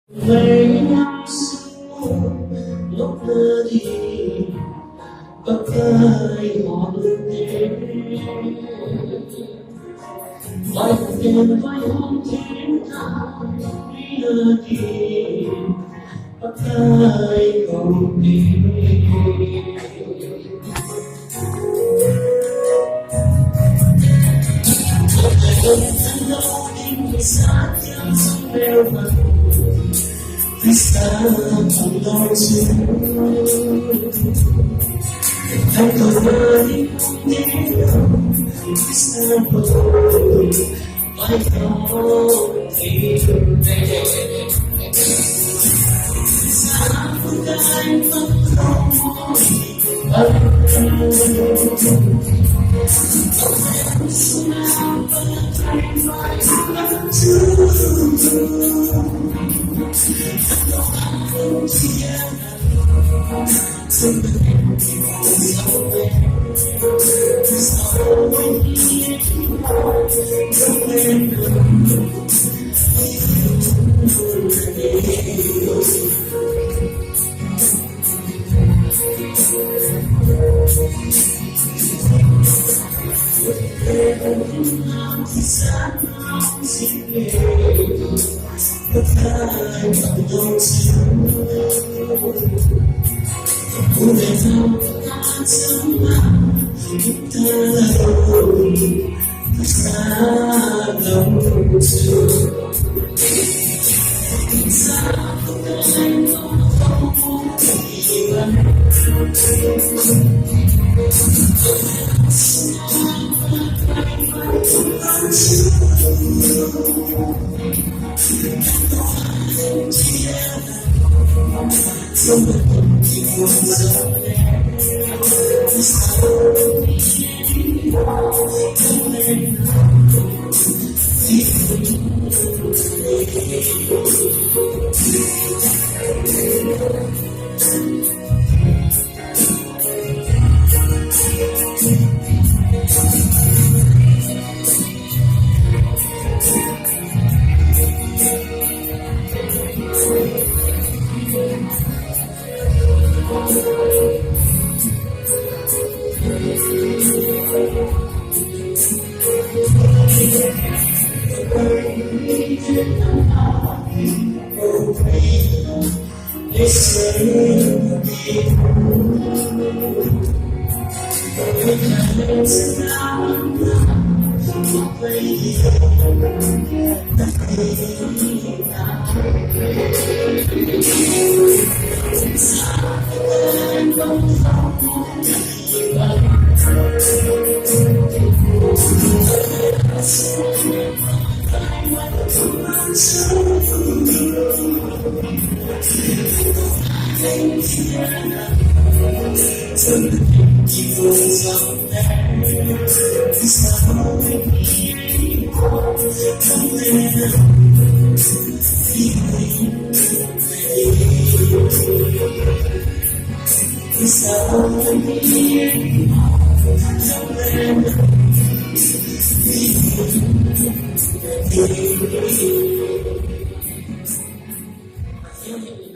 Lấy nhau xuống lúc mơ đi bất ai họ luôn thế bài đêm vai hôm thiên thang đi ở đi bất ai không đi gần thân lâu in người xa theo dòng bèo mặt Christa không đau xuống Hãy còn mơ đi không nhé đâu Christa bồi Phải không thì về Christa không cài mất không môi Hãy xuống nào và thay mãi lắm chưa Gamle